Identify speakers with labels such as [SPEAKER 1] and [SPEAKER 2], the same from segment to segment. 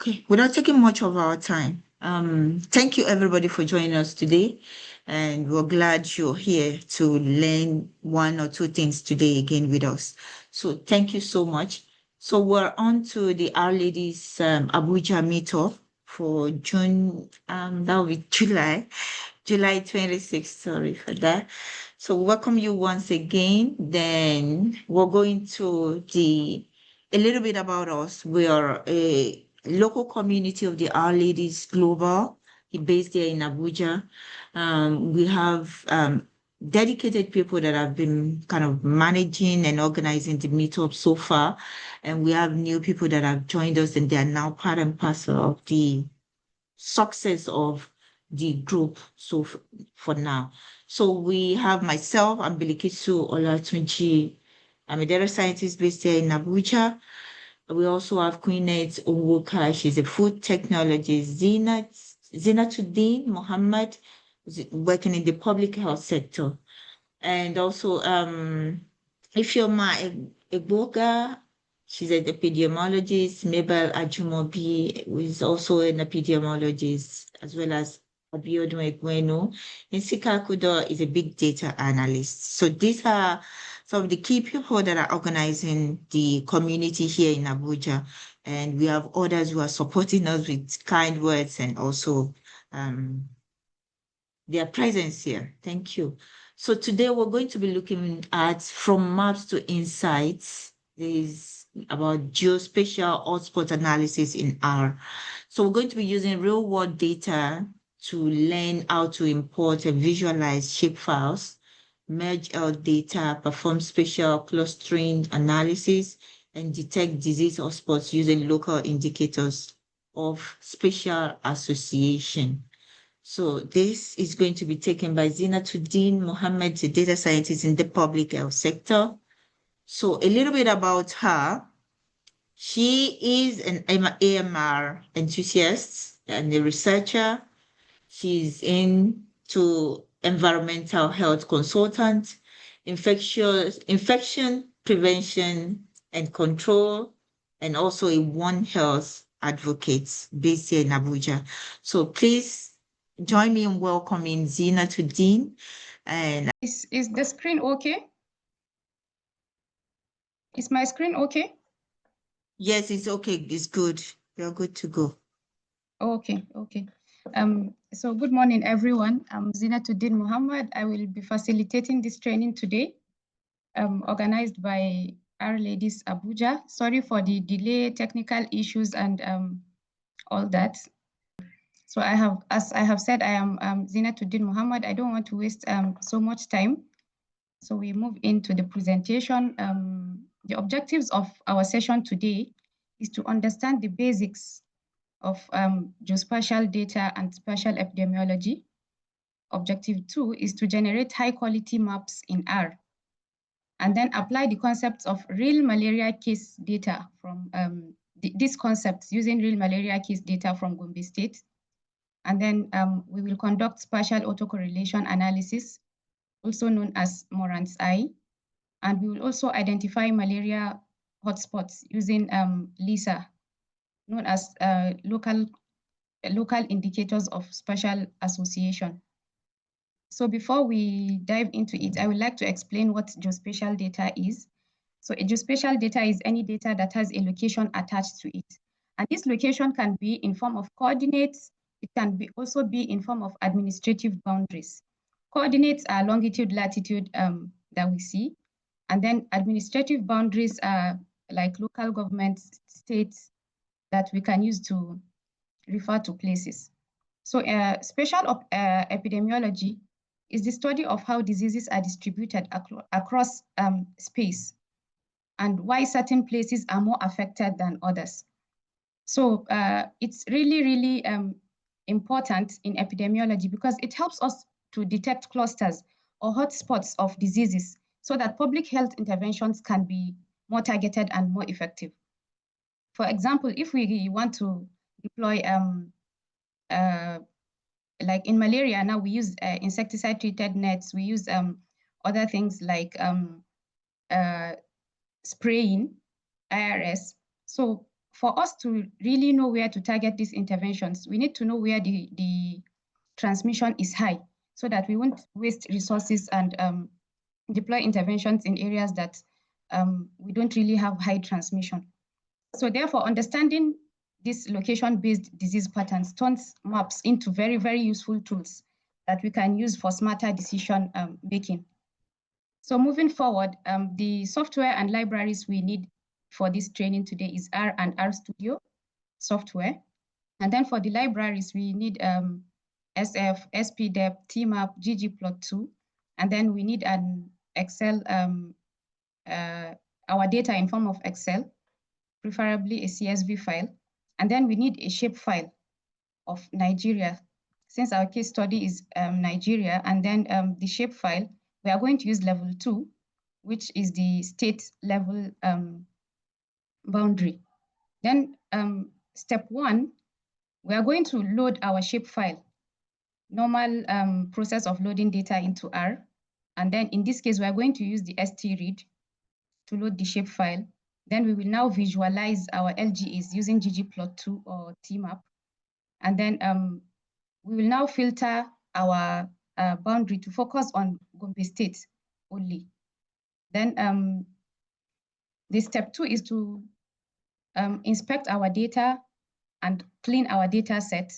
[SPEAKER 1] Okay, without taking much of our time, thank you everybody for joining us today. And we're glad you're here to learn one or two things today again with us. So thank you so much. So we're on to the Our Ladies Abuja meetup for June, that will be July 26th, sorry for that. So welcome you once again. Then we're going to a little bit about us. We are a local community of the Our Ladies Global, based here in Abuja. We have dedicated people that have been kind of managing and organizing the meetup so far. And we have new people that have joined us, and they are now part and parcel of the success of the group for now. So we have myself, I'm Bilikisu Olatunji. I'm a data scientist based here in Abuja. We also have Queenette Onwoka. She's a food technologist. Zeenatuddeen Mohammed, working in the public health sector. And also Ifeoma Egboga, she's an epidemiologist. Mabel Ajumobi, who is also an epidemiologist, as well as Abiodun Egwenu. And Sika Kudo is a big data analyst. So these are some of the key people that are organizing the community here in Abuja. And we have others who are supporting us with kind words and also their presence here. Thank you. So today we're going to be looking at from maps to insights. This is about geospatial hotspot analysis in R. So we're going to be using real world data to learn how to import and visualize shapefiles, merge out data, perform spatial clustering analysis, and detect disease hotspots using local indicators of spatial association. So this is going to be taken by Zeenatuddeen Mohammed, a data scientist in the public health sector. So a little bit about her. She is an AMR enthusiast and a researcher. She's into environmental health consultant, infection prevention and control, and also a One Health advocate based here in Abuja. So please join me in welcoming Zeenatuddeen. And
[SPEAKER 2] Is the screen okay? Is my screen okay?
[SPEAKER 1] yes, it's okay. It's good. You're good to go.
[SPEAKER 2] Okay. So good morning, everyone. I'm Zeenatuddeen Mohammed. I will be facilitating this training today, organized by Our Ladies Abuja. Sorry for the delay, technical issues, and all that. So as I have said, I am Zeenatuddeen Mohammed. I don't want to waste so much time. So we move into the presentation. The objectives of our session today is to understand the basics of geospatial data and spatial epidemiology. Objective 2 is to generate high quality maps in R, and then apply the concepts of real malaria case data from these concepts using real malaria case data from Gombe State. And then we will conduct spatial autocorrelation analysis, also known as Morant's I. And we will also identify malaria hotspots using LISA, known as local indicators of spatial association. So before we dive into it, I would like to explain what geospatial data is. So a geospatial data is any data that has a location attached to it. And this location can be in form of coordinates. It can also be in form of administrative boundaries. Coordinates are longitude, latitude that we see. And then administrative boundaries are like local governments, states that we can use to refer to places. So spatial epidemiology is the study of how diseases are distributed across space and why certain places are more affected than others. So it's really important in epidemiology because it helps us to detect clusters or hotspots of diseases so that public health interventions can be more targeted and more effective. For example, if we want to deploy like in malaria, now we use insecticide-treated nets. We use other things like spraying, IRS. So for us to really know where to target these interventions, we need to know where the transmission is high so that we won't waste resources and deploy interventions in areas that we don't really have high transmission. So therefore, understanding these location-based disease patterns turns maps into very, very useful tools that we can use for smarter decision making. So moving forward, the software and libraries we need for this training today is R and R Studio software. And then for the libraries, we need SF, SPDEP, TMAP, ggplot2, and then we need an Excel, our data in form of Excel, preferably a CSV file. And then we need a shape file of Nigeria. Since our case study is Nigeria, and then the shape file, we are going to use level 2, which is the state level boundary. Then step 1, we are going to load our shape file, normal process of loading data into R. And then in this case, we are going to use the stread to load the shape file. Then we will now visualize our LGAs using ggplot2 or TMAP. And then we will now filter our boundary to focus on Gombe State only. Then the step 2 is to inspect our data and clean our data set,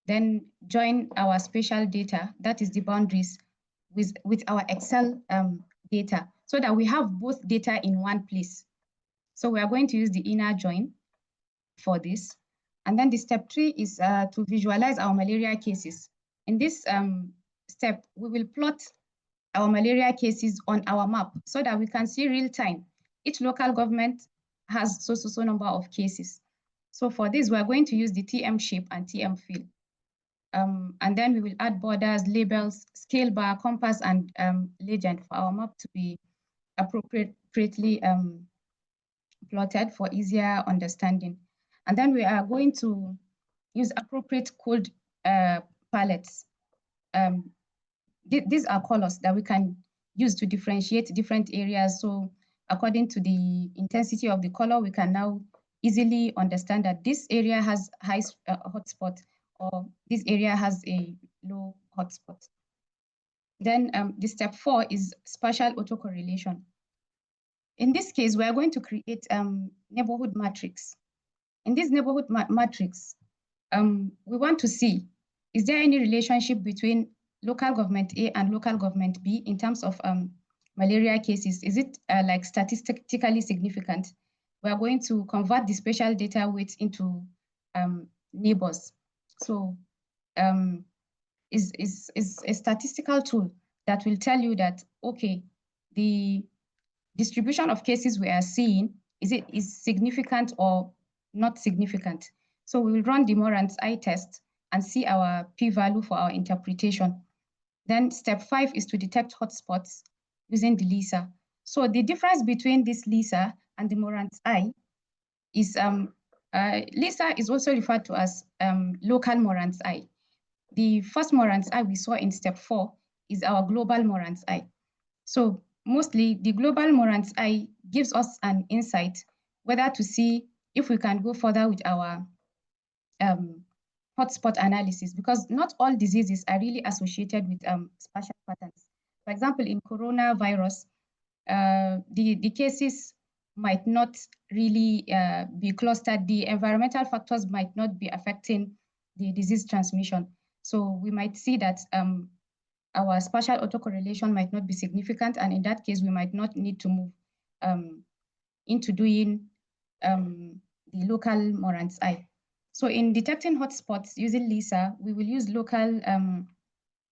[SPEAKER 2] then join our spatial data, that is the boundaries, with our Excel data, so that we have both data in one place. So we are going to use the inner join for this. And then the step 3 is to visualize our malaria cases. In this step, we will plot our malaria cases on our map so that we can see real time. Each local government has so number of cases. So for this, we're going to use the TM shape and TM fill. And then we will add borders, labels, scale bar, compass, and legend for our map to be appropriately plotted for easier understanding. And then we are going to use appropriate code palettes. These are colors that we can use to differentiate different areas. So according to the intensity of the color, we can now easily understand that this area has high hotspot, or this area has a low hotspot. Then the step 4 is spatial autocorrelation. In this case, we are going to create neighborhood matrix. In this neighborhood matrix, we want to see, is there any relationship between local government A and local government B in terms of malaria cases? Is it like statistically significant? We are going to convert the spatial data weights into neighbors. So is a statistical tool that will tell you that, okay, the distribution of cases we are seeing, is significant or not significant? So we will run the Morant's I test and see our p-value for our interpretation. Then step 5 is to detect hotspots using the LISA. So the difference between this LISA and the Morant's I is LISA is also referred to as local Morant's I. The first Morant's I we saw in step 4 is our global Morant's I. So mostly the global Morant's I gives us an insight whether to see if we can go further with our hotspot analysis, because not all diseases are really associated with spatial patterns. For example, in coronavirus, the cases might not really be clustered. The environmental factors might not be affecting the disease transmission. So we might see that our spatial autocorrelation might not be significant, and in that case, we might not need to move into doing the local Morant's I. So in detecting hotspots using LISA, we will use local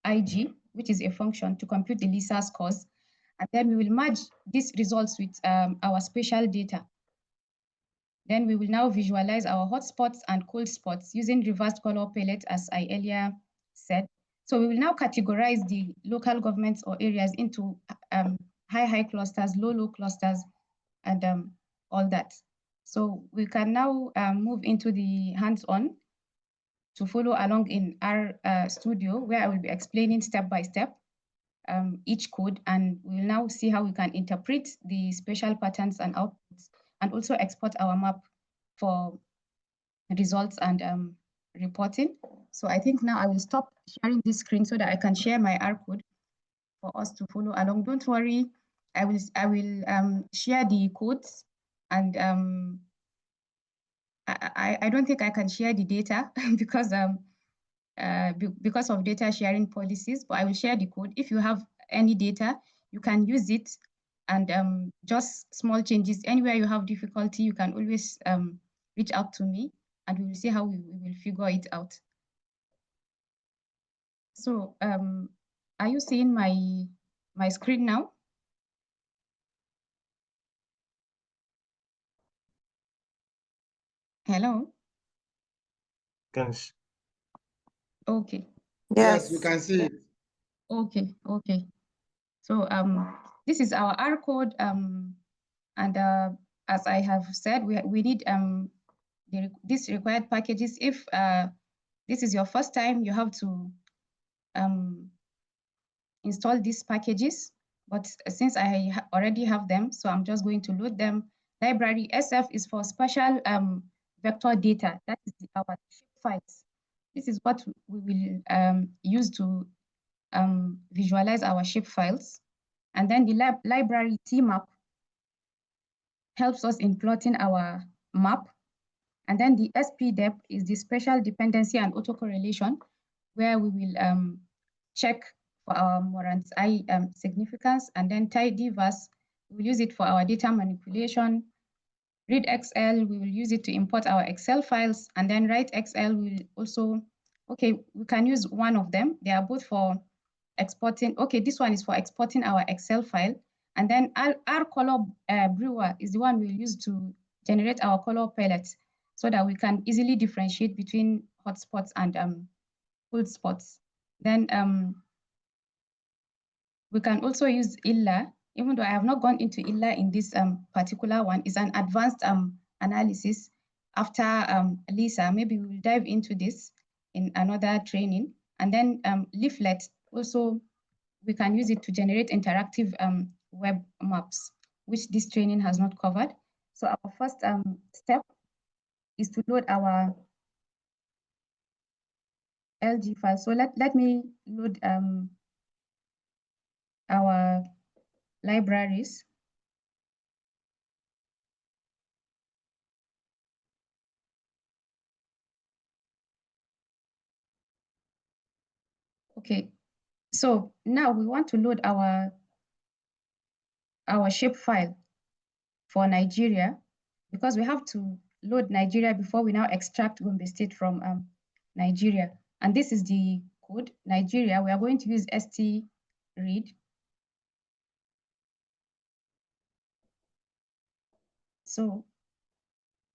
[SPEAKER 2] IG, which is a function, to compute the LISA scores. And then we will merge these results with our spatial data. Then we will now visualize our hotspots and cold spots using reversed color palette, as I earlier said. So we will now categorize the local governments or areas into high clusters, low clusters, and all that. So we can now move into the hands-on to follow along in our studio, where I will be explaining step by step each code, and we'll now see how we can interpret the spatial patterns and outputs, and also export our map for results and reporting. So I think now I will stop sharing this screen so that I can share my R code for us to follow along. Don't worry, I will share the codes, and I don't think I can share the data because of data sharing policies, but I will share the code. If you have any data, you can use it, and just small changes. Anywhere you have difficulty, you can always reach out to me, and we will see how we will figure it out. So are you seeing my screen now? Hello?
[SPEAKER 3] Yes.
[SPEAKER 2] Okay.
[SPEAKER 4] Yes, we can see it.
[SPEAKER 2] Okay, okay. So this is our R code, and as I have said, we need these required packages. If this is your first time, you have to install these packages. But since I already have them, so I'm just going to load them. Library SF is for spatial vector data. That is our shape files. This is what we will use to visualize our shape files. And then the library tmap helps us in plotting our map. And then the spdep is the spatial dependency and autocorrelation, where we will check for our Morant's I significance. And then tidyverse, we'll use it for our data manipulation. readxl, we will use it to import our Excel files. And then writexl, we will also, okay, we can use one of them. They are both for exporting. Okay, this one is for exporting our Excel file. And then our color brewer is the one we'll use to generate our color palettes so that we can easily differentiate between hotspots and cold spots. Then we can also use ILLA, even though I have not gone into ILLA in this particular one. It's an advanced analysis. After Lisa, maybe we'll dive into this in another training. And then leaflet, also we can use it to generate interactive web maps, which this training has not covered. So our first step is to load our LG file. So let me load our libraries. Okay, so now we want to load our shape file for Nigeria, because we have to load Nigeria before we now extract Gombe State from Nigeria. And this is the code, Nigeria. We are going to use st-read. So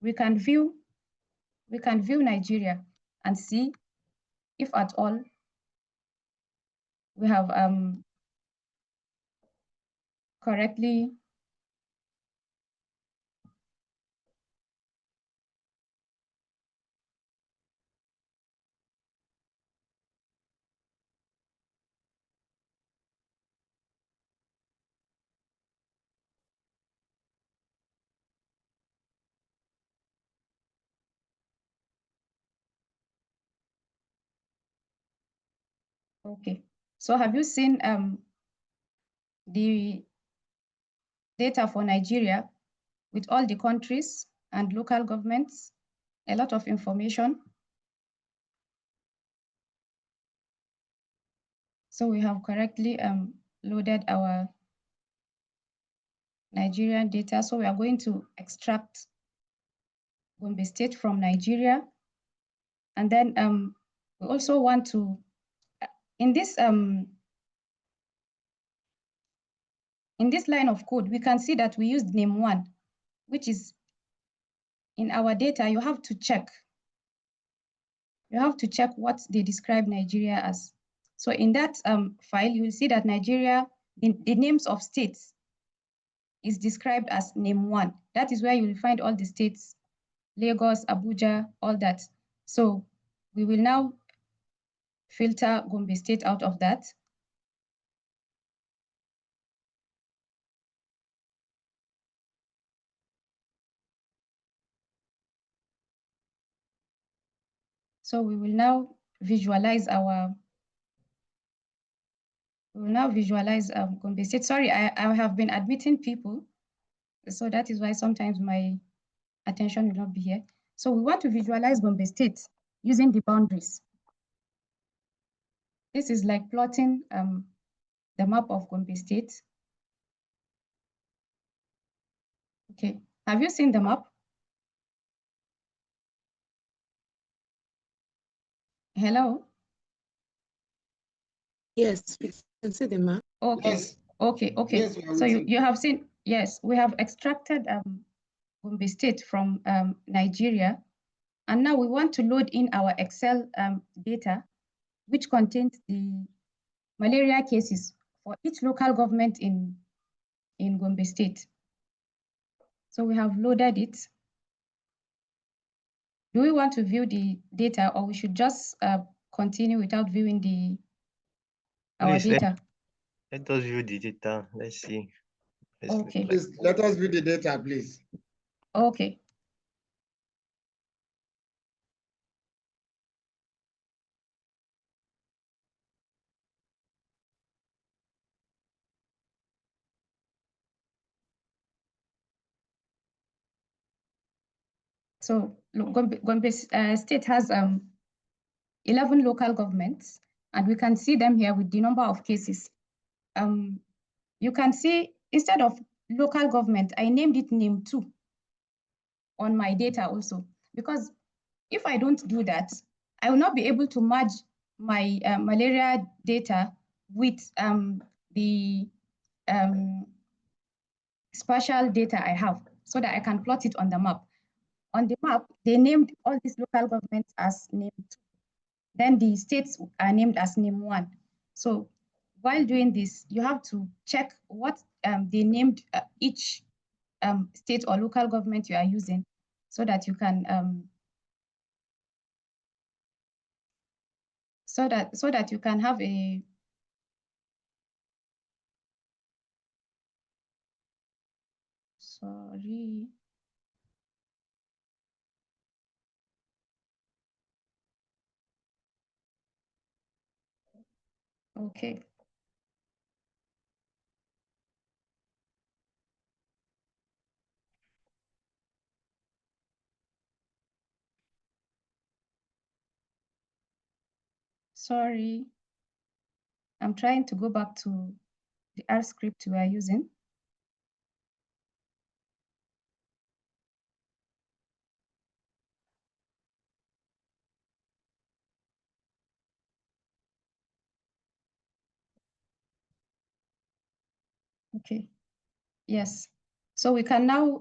[SPEAKER 2] we can view Nigeria and see if at all we have correctly okay. So have you seen the data for Nigeria with all the countries and local governments? A lot of information. So we have correctly loaded our Nigerian data. So we are going to extract Gombe State from Nigeria. And then we also want to, in this line of code, we can see that we used name 1, which is in our data. You have to check what they describe Nigeria as. So in that file, you will see that Nigeria, the names of states is described as name 1. That is where you will find all the states, Lagos, Abuja, all that. So we will now filter Gombe State out of that. So we will now visualize Gombe State. Sorry, I have been admitting people, so that is why sometimes my attention will not be here. So we want to visualize Gombe State using the boundaries. This is like plotting the map of Gombe State. Okay, have you seen the map? Hello?
[SPEAKER 5] Yes, we can see the map.
[SPEAKER 2] Okay,
[SPEAKER 4] Yes.
[SPEAKER 2] okay.
[SPEAKER 4] Yes,
[SPEAKER 2] So you have seen, yes, we have extracted Gombe State from Nigeria. And now we want to load in our Excel data, which contains the malaria cases for each local government in Gombe State. So we have loaded it. Do we want to view the data, or we should just continue without viewing our
[SPEAKER 3] Please,
[SPEAKER 2] data?
[SPEAKER 3] let us view the data. Let's see.
[SPEAKER 2] Okay.
[SPEAKER 4] Please let us view the data, please.
[SPEAKER 2] Okay. So Gombe State has 11 local governments, and we can see them here with the number of cases. You can see instead of local government, I named it name 2 on my data also, because if I don't do that, I will not be able to merge my malaria data with the spatial data I have, so that I can plot it on the map. On the map, they named all these local governments as name 2. Then the states are named as name 1. So while doing this, you have to check what they named each state or local government you are using, so that you can so that you can have a sorry. Okay. Sorry. I'm trying to go back to the R script we are using. Okay. Yes. So we can now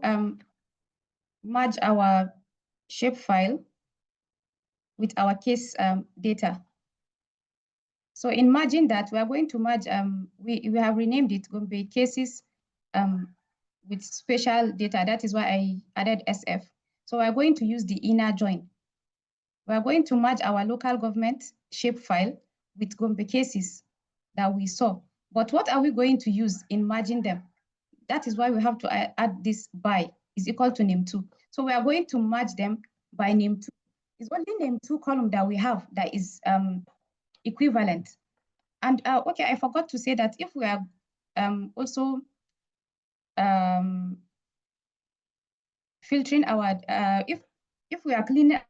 [SPEAKER 2] merge our shapefile with our case data. So in merging that, we are going to merge, we have renamed it Gombe cases with spatial data. That is why I added SF. So we're going to use the inner join. We're going to merge our local government shapefile with Gombe cases that we saw. But what are we going to use in merging them? That is why we have to add this by is equal to name 2. So we are going to merge them by name 2. It's only name 2 column that we have that is equivalent. And okay, I forgot to say that if we are also filtering our, if we are cleaning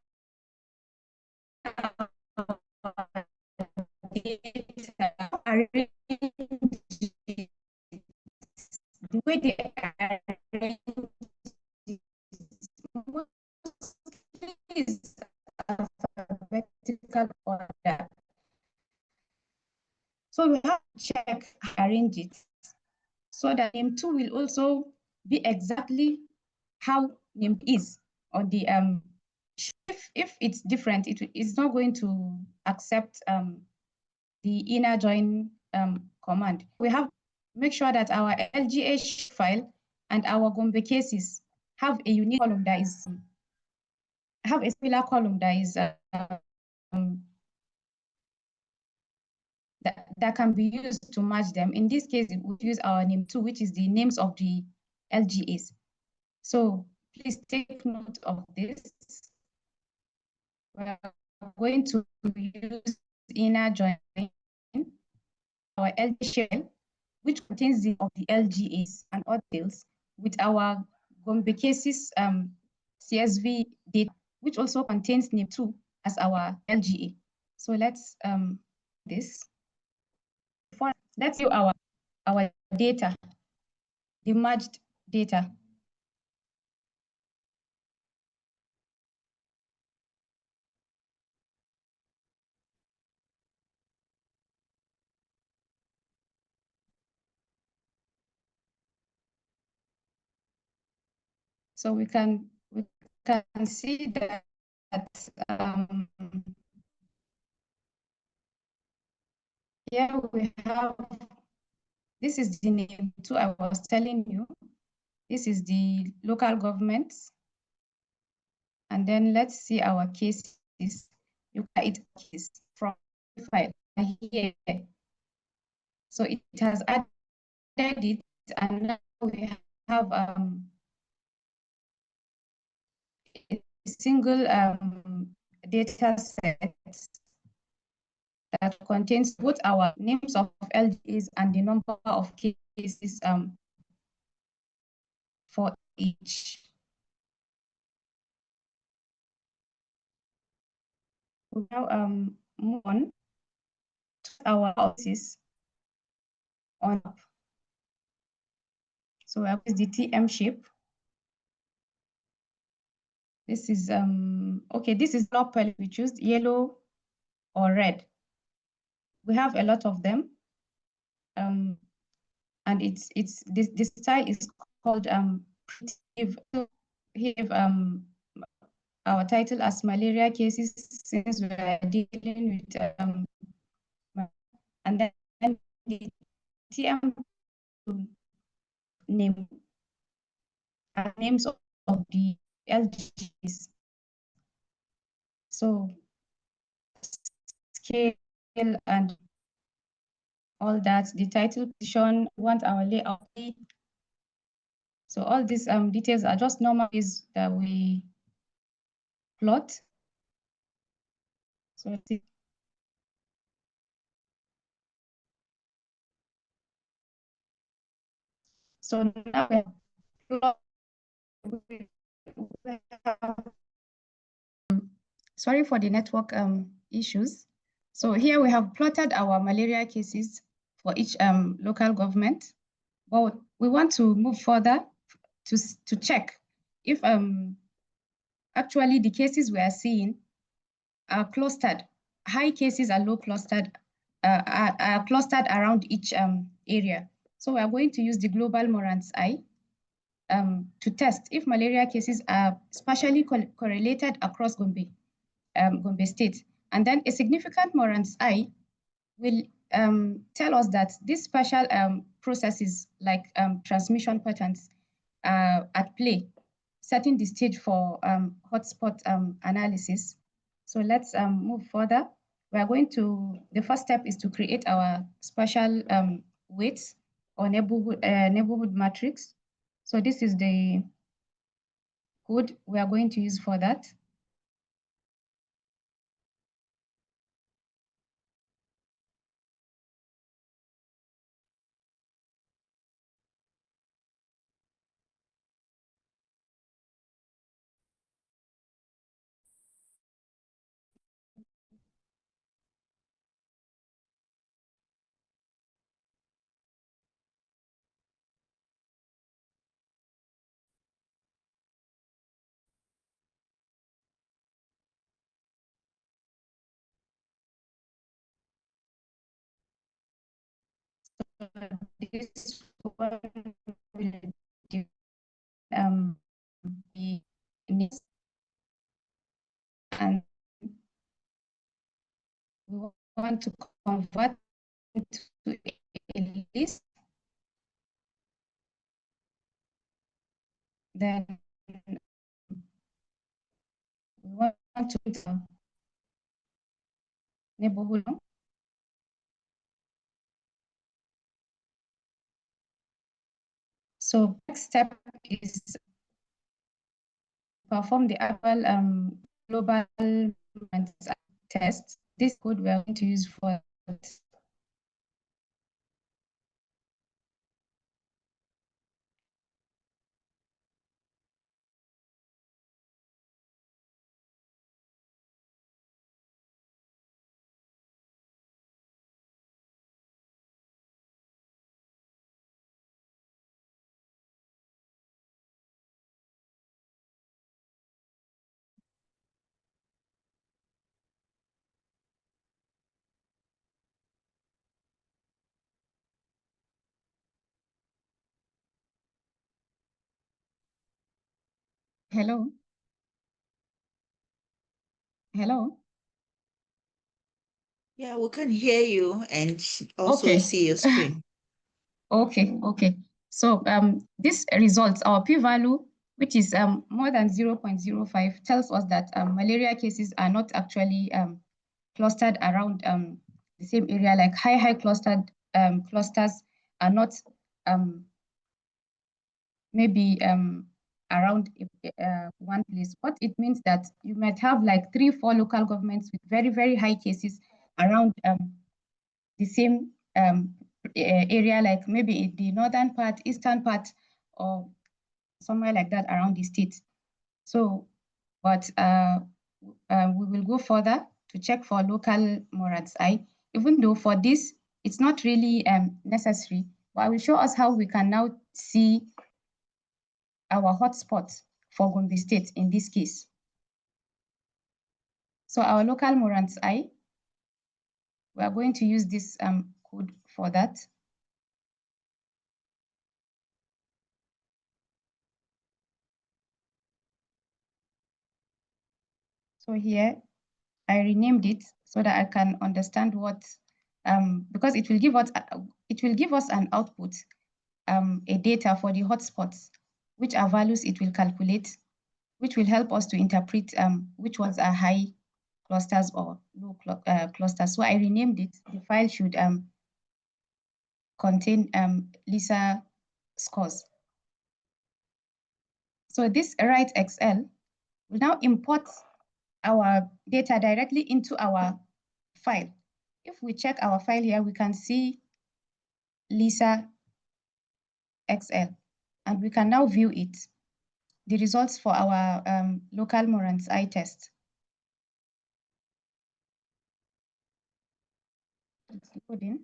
[SPEAKER 2] the way they arrange is alphabetical order. So we have to check, arrange it, so that name 2 will also be exactly how name is on the if it's different, it's not going to accept the inner join command. We have to make sure that our LGH file and our Gombe cases have a unique column that is have a similar column that is that can be used to match them. In this case, we use our name 2, which is the names of the LGAs. So please take note of this. We're going to use inner join our LG shell, which contains of the LGAs and other fields with our Gombe cases CSV data, which also contains NIM2 as our LGA. So let's this. Let's view our data, the merged data. So we can see that here we have, this is the name too I was telling you. This is the local governments. And then let's see our cases. You can it case from file here. So it has added it, and now we have a single data set that contains both our names of LGs and the number of cases for each. We now move on to our analysis on. So I use the TM shape. This is okay. This is not purple. We choose yellow or red. We have a lot of them, and it's this style is called our title as malaria cases, since we are dealing with and then the TM name names of the LGs. So scale and all that, the title, position, want our layout. So all these details are just normal ways that we plot. So let's see. So now we have sorry for the network issues. So here we have plotted our malaria cases for each local government. But we want to move further to check if actually the cases we are seeing are clustered. High cases are low clustered, are clustered around each area. So we are going to use the global Moran's I to test if malaria cases are spatially correlated across Gombe State. And then a significant Moran's I will tell us that these spatial processes like transmission patterns are at play, setting the stage for hotspot analysis. So let's move further. We are going to, the first step is to create our spatial weights or neighborhood matrix. So this is the code we are going to use for that. This one will be needs, and we want to convert it to a list. Then we want to put a neighborhood. So next step is perform the actual global test. This code we are going to use for this. Hello? Hello?
[SPEAKER 1] Yeah, we can hear you and also
[SPEAKER 2] Okay.
[SPEAKER 1] see your screen.
[SPEAKER 2] Okay. So this results, our p-value, which is more than 0.05, tells us that malaria cases are not actually clustered around the same area, like high clustered clusters are not maybe around one place. What it means that you might have like 3-4 local governments with very high cases around the same area, like maybe in the northern part, eastern part, or somewhere like that around the state. So, but we will go further to check for local Morad's eye, even though for this, it's not really necessary, but I will show us how we can now see our hotspots for Gombe State in this case. So our local Morad's eye, we are going to use this code for that. So here, I renamed it so that I can understand what, because it will give us an output, a data for the hotspots, which are values it will calculate, which will help us to interpret which ones are high clusters or low clusters. So I renamed it. The file should contain LISA scores. So this write XL will now import our data directly into our file. If we check our file here, we can see LISA XL, and we can now view it, the results for our local Moran's eye test. It's loading.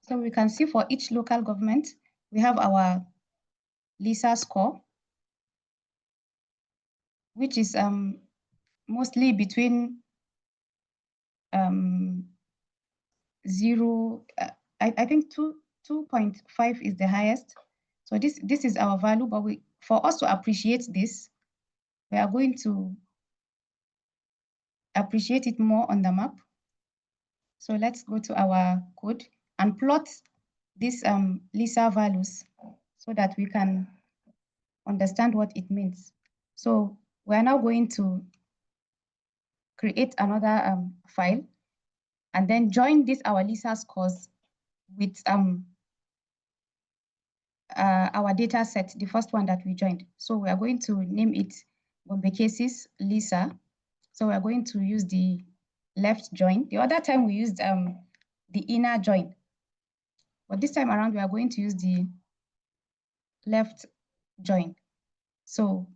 [SPEAKER 2] So we can see for each local government, we have our LISA score, which is mostly between 0, I think 2.5 is the highest. So this is our value, but for us to appreciate this, we are going to appreciate it more on the map. So let's go to our code and plot these LISA values so that we can understand what it means. So we are now going to create another file and then join this our LISA scores with our data set, the first one that we joined. So we are going to name it Gombe cases LISA. So we are going to use the left join. The other time we used the inner join, but this time around we are going to use the left join. So,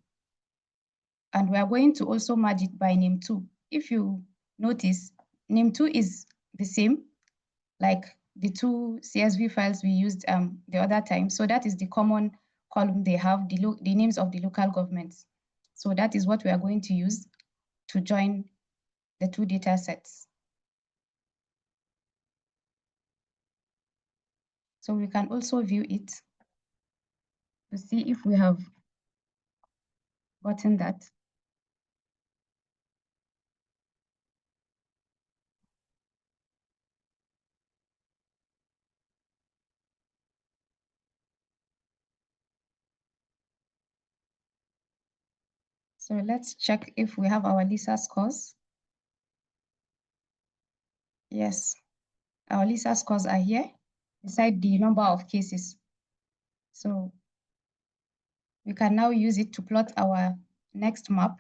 [SPEAKER 2] and we are going to also merge it by name 2. If you notice, name 2 is the same like the 2 CSV files we used the other time. So that is the common column they have, the names of the local governments. So that is what we are going to use to join the 2 data sets. So we can also view it to see if we have gotten that. So let's check if we have our LISA scores. Yes, our LISA scores are here beside the number of cases. So we can now use it to plot our next map.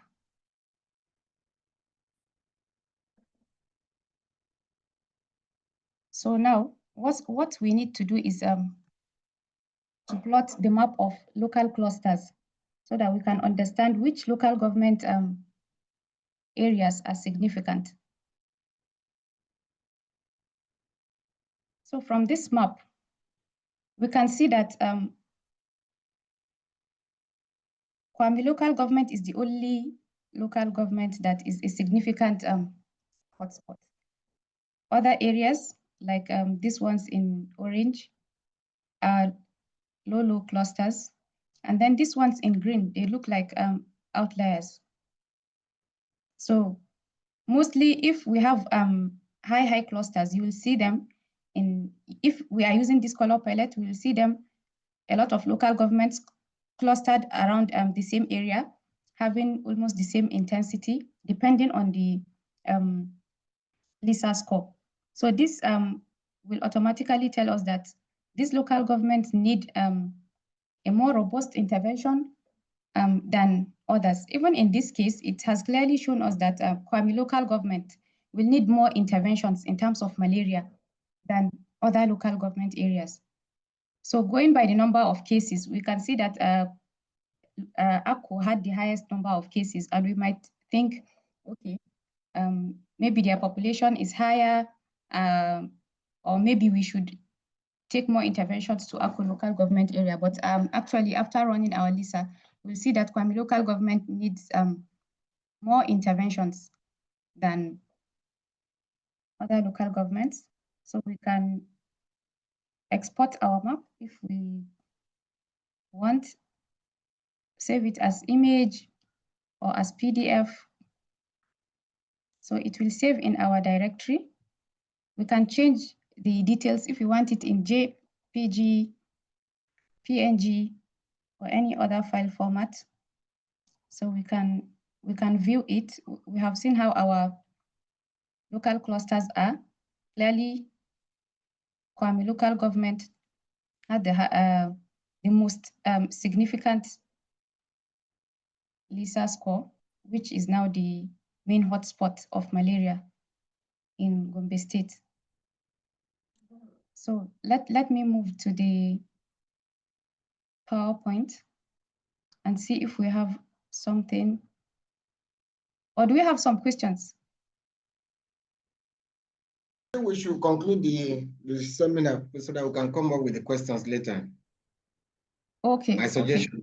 [SPEAKER 2] So now what we need to do is to plot the map of local clusters so that we can understand which local government areas are significant. So from this map, we can see that Kwame local government is the only local government that is a significant hotspot. Other areas, like these ones in orange, are low clusters. And then these ones in green, they look like outliers. So mostly if we have high clusters, you will see them if we are using this color palette, we will see them, a lot of local governments clustered around the same area, having almost the same intensity, depending on the LISA score. So this will automatically tell us that these local governments need a more robust intervention than others. Even in this case, it has clearly shown us that Kwame local government will need more interventions in terms of malaria than other local government areas. So going by the number of cases, we can see that Akko had the highest number of cases, and we might think, okay, maybe their population is higher, or maybe we should take more interventions to Akko local government area. But actually, after running our LISA, we'll see that Kwame local government needs more interventions than other local governments. So we can export our map if we want, save it as image or as PDF. So it will save in our directory. We can change the details if we want it in JPG, PNG, or any other file format. So we can view it. We have seen how our local clusters are. Clearly, Kwame local government had the most significant LISA score, which is now the main hotspot of malaria in Gombe State. So let me move to the PowerPoint and see if we have something, or do we have some questions?
[SPEAKER 4] We should conclude the seminar so that we can come up with the questions later.
[SPEAKER 2] Okay.
[SPEAKER 4] My suggestion.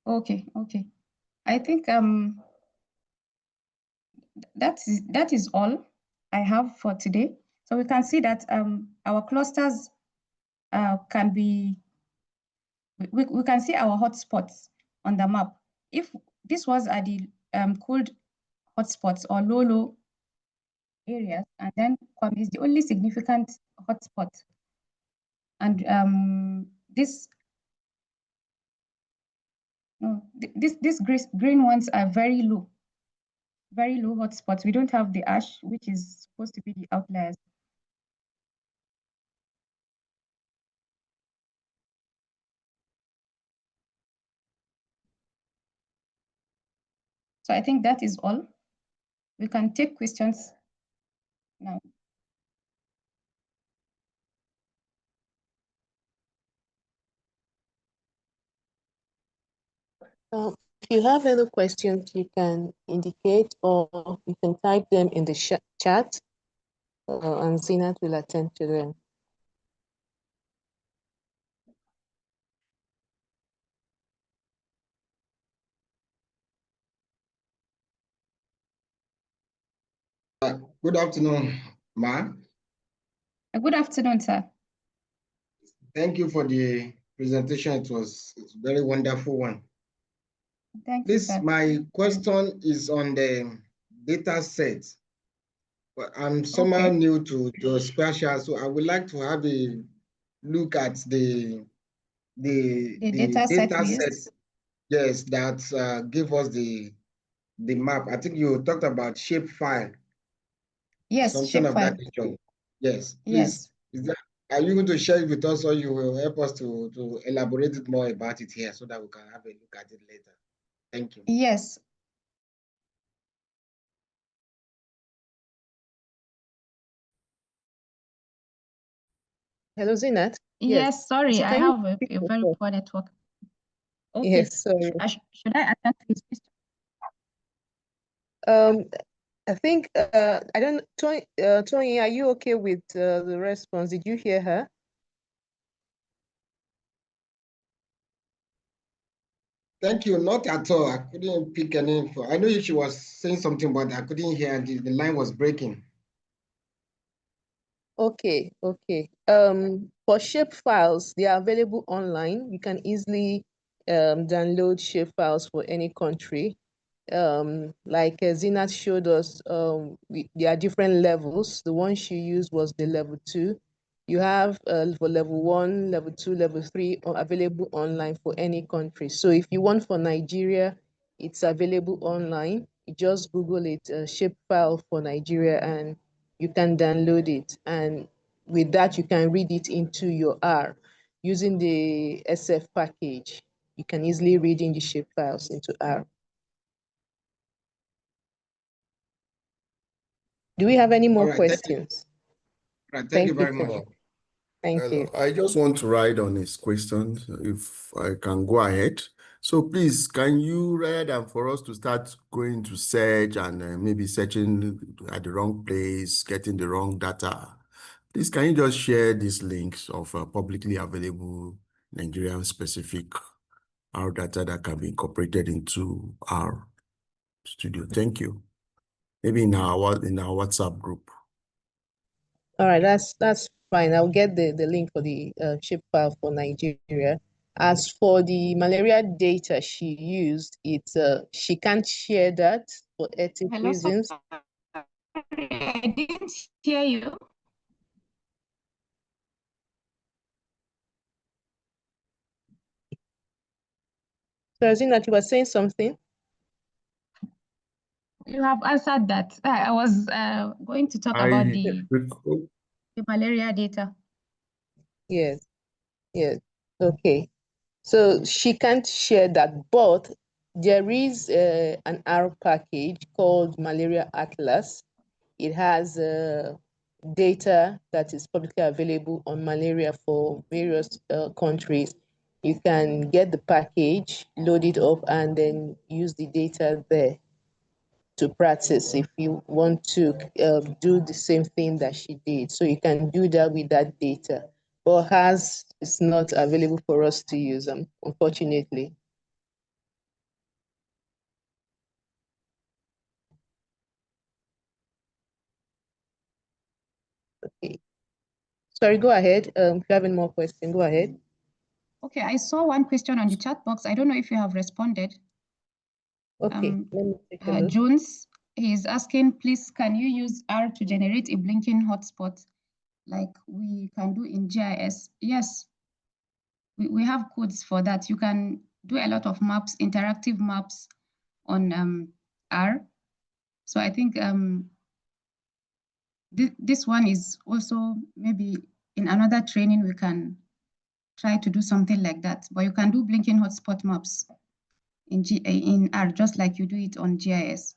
[SPEAKER 2] Okay. I think that is all I have for today. So we can see that our clusters can be, we can see our hotspots on the map. If this was at the cold hotspots or low areas, and then Kwame is the only significant hotspot. And these green ones are very low hotspots. We don't have the ash, which is supposed to be the outliers. So I think that is all. We can take questions now.
[SPEAKER 5] If you have any questions, you can indicate or you can type them in the chat, and Zeenat will attend to them.
[SPEAKER 4] Good afternoon, Ma.
[SPEAKER 2] Good afternoon, sir.
[SPEAKER 4] Thank you for the presentation. It's a very wonderful one.
[SPEAKER 2] Thank you, sir.
[SPEAKER 4] My question is on the data set. I'm somehow new to Geospatial, so I would like to have a look at the
[SPEAKER 2] data set.
[SPEAKER 4] Yes, that give us the map. I think you talked about shapefile.
[SPEAKER 2] Yes,
[SPEAKER 4] something of that
[SPEAKER 2] shapefile.
[SPEAKER 4] nature. Yes,
[SPEAKER 2] Yes.
[SPEAKER 4] please. Are you going to share it with us, or you will help us to elaborate it more about it here so that we can have a look at it later? Thank you.
[SPEAKER 2] Yes.
[SPEAKER 5] Hello, Zeenat.
[SPEAKER 2] Yes, sorry,
[SPEAKER 5] So
[SPEAKER 2] I
[SPEAKER 5] can you
[SPEAKER 2] have a
[SPEAKER 5] speak
[SPEAKER 2] very
[SPEAKER 5] yourself?
[SPEAKER 2] poor network. Okay.
[SPEAKER 5] Yes, sorry.
[SPEAKER 2] Should I attempt to his question?
[SPEAKER 5] I think I don't. Tony, are you okay with the response? Did you hear her?
[SPEAKER 4] Thank you. Not at all. I couldn't pick any info. I know she was saying something, but I couldn't hear. The line was breaking.
[SPEAKER 5] Okay, okay. For shape files, they are available online. You can easily download shape files for any country. Like Zeenat showed us, there are different levels. The one she used was the level 2. You have for level 1, level 2, level 3 available online for any country. So if you want for Nigeria, it's available online. You just Google it, shape file for Nigeria, and you can download it. And with that, you can read it into your R using the SF package. You can easily read in the shape files into R. Do we have any more
[SPEAKER 4] All right,
[SPEAKER 5] questions?
[SPEAKER 4] thank you
[SPEAKER 5] Thank you
[SPEAKER 4] very
[SPEAKER 5] so
[SPEAKER 4] much.
[SPEAKER 5] much. Thank you.
[SPEAKER 6] I just want to ride on his question, if I can go ahead. So please, can you, rather than for us to start going to search and maybe searching at the wrong place, getting the wrong data, please, can you just share these links of publicly available Nigerian-specific R data that can be incorporated into our studio? Thank you. Maybe in our WhatsApp group.
[SPEAKER 5] All right, that's fine. I'll get the link for the shape file for Nigeria. As for the malaria data she used, she can't share that for ethic
[SPEAKER 2] Hello,
[SPEAKER 5] reasons.
[SPEAKER 2] sorry, I didn't hear you.
[SPEAKER 5] So, Zeenat, you were saying something?
[SPEAKER 2] You have answered that. I was going to talk about the malaria data.
[SPEAKER 5] Yes, yes. Okay. So she can't share that, but there is an R package called Malaria Atlas. It has data that is publicly available on malaria for various countries. You can get the package, load it up, and then use the data there to practice if you want to do the same thing that she did. So you can do that with that data. But hers is not available for us to use, unfortunately. Okay. Sorry, go ahead. If you have any more questions, go ahead.
[SPEAKER 2] Okay, I saw one question on the chat box. I don't know if you have responded.
[SPEAKER 5] Okay, let me take a look.
[SPEAKER 2] Jones, he's asking, please, can you use R to generate a blinking hotspot like we can do in GIS? Yes, we have codes for that. You can do a lot of maps, interactive maps on R. So I think this one is also maybe in another training we can try to do something like that. But you can do blinking hotspot maps in R just like you do it on GIS.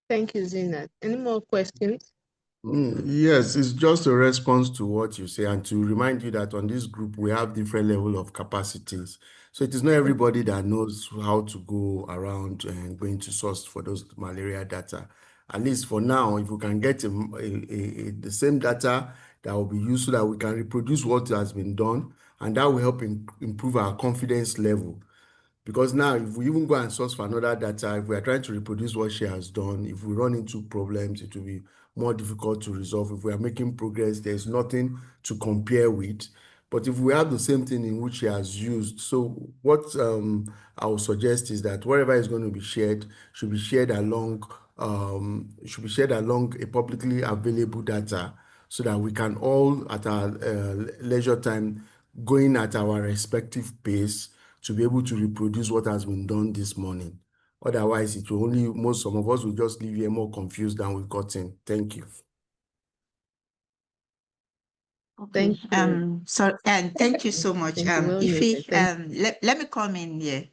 [SPEAKER 5] Thank you, Zeenat. Any more questions?
[SPEAKER 6] Yes, it's just a response to what you say and to remind you that on this group, we have different level of capacities. So it is not everybody that knows how to go around and going to source for those malaria data. At least for now, if we can get the same data that will be used so that we can reproduce what has been done, and that will help improve our confidence level. Because now, if we even go and source for another data, if we are trying to reproduce what she has done, if we run into problems, it will be more difficult to resolve. If we are making progress, there's nothing to compare with. But if we have the same thing in which she has used, so what I would suggest is that whatever is going to be shared should be shared along a publicly available data, so that we can all at our leisure time, going at our respective pace, to be able to reproduce what has been done this morning. Otherwise, it will only, some of us will just leave here more confused than we've gotten. Thank you.
[SPEAKER 1] Okay.
[SPEAKER 5] Thank you.
[SPEAKER 1] So and thank you so much.
[SPEAKER 5] Thank you. Well noted.
[SPEAKER 1] Ify, let me come in here.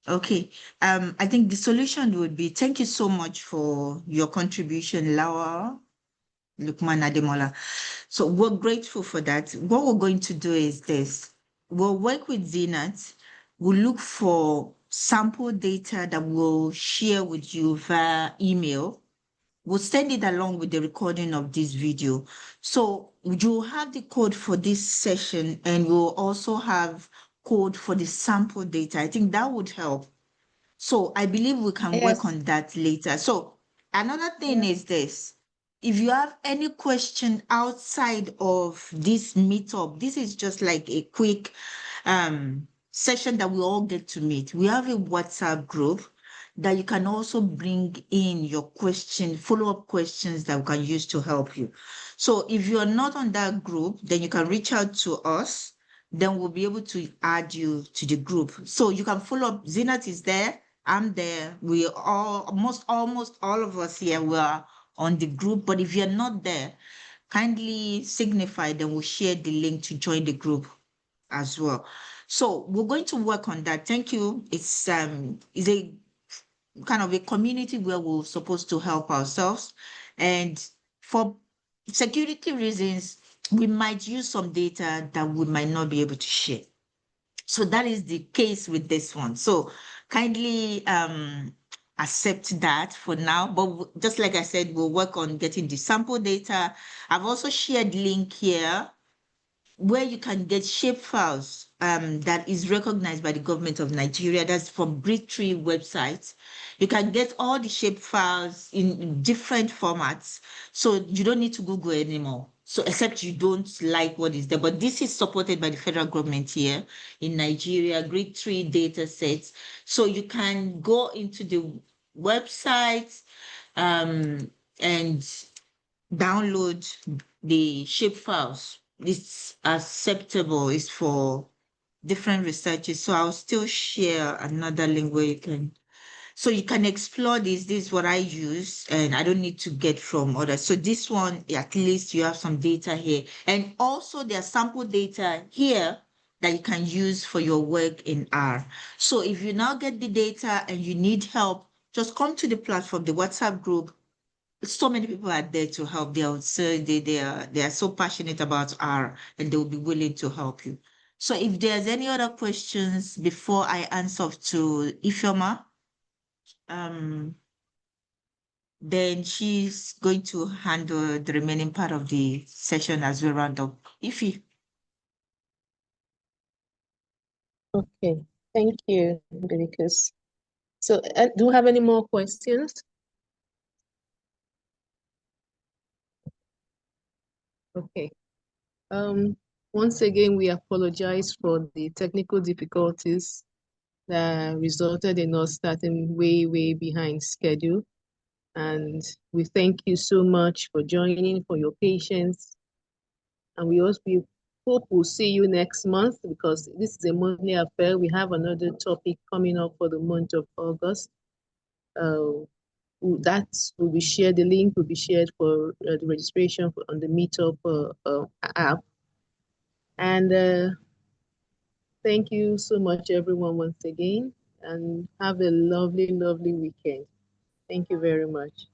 [SPEAKER 1] Okay. I think the solution would be thank you so much for your contribution, Lawa, Lukman Ademola. So we're grateful for that. What we're going to do is this. We'll work with Zenat. We'll look for sample data that we'll share with you via email. We'll send it along with the recording of this video. So you'll have the code for this session and we'll also have code for the sample data. I think that would help. So I believe we can work
[SPEAKER 2] Yes.
[SPEAKER 1] on that later. So another thing
[SPEAKER 2] Yeah.
[SPEAKER 1] is this. If you have any question outside of this meetup, this is just like a quick session that we all get to meet. We have a WhatsApp group that you can also bring in your question, follow-up questions that we can use to help you. So if you're not on that group, then you can reach out to us. Then we'll be able to add you to the group. So you can follow up. Zenat is there. I'm there. We all, almost all of us here, we are on the group. But if you're not there, kindly signify, then we'll share the link to join the group as well. So we're going to work on that. Thank you. It's a kind of a community where we're supposed to help ourselves. And for security reasons, we might use some data that we might not be able to share. So that is the case with this one. So kindly accept that for now. But just like I said, we'll work on getting the sample data. I've also shared link here where you can get shape files that is recognized by the government of Nigeria. That's from Grid3 website. You can get all the shape files in different formats. So you don't need to Google anymore. So except you don't like what is there. But this is supported by the federal government here in Nigeria, Grid3 data sets. So you can go into the website and download the shape files. It's acceptable. It's for different researches. So I'll still share another link where you can. So you can explore this. This is what I use, and I don't need to get from others. So this one, at least you have some data here. And also there's sample data here that you can use for your work in R. So if you now get the data and you need help, just come to the platform, the WhatsApp group. So many people are there to help. They are so passionate about R and they will be willing to help you. So if there's any other questions before I answer to Ifeoma, then she's going to handle the remaining part of the session as we round up. Ify.
[SPEAKER 5] Okay, thank you, Leviticus. So do you have any more questions? Okay. Once again, we apologize for the technical difficulties that resulted in us starting way behind schedule. And we thank you so much for joining, for your patience. And we hope we'll see you next month because this is a monthly affair. We have another topic coming up for the month of August. That will be shared, the link will be shared for the registration on the Meetup app. And thank you so much, everyone, once again, and have a lovely weekend. Thank you very much.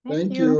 [SPEAKER 4] Thank you.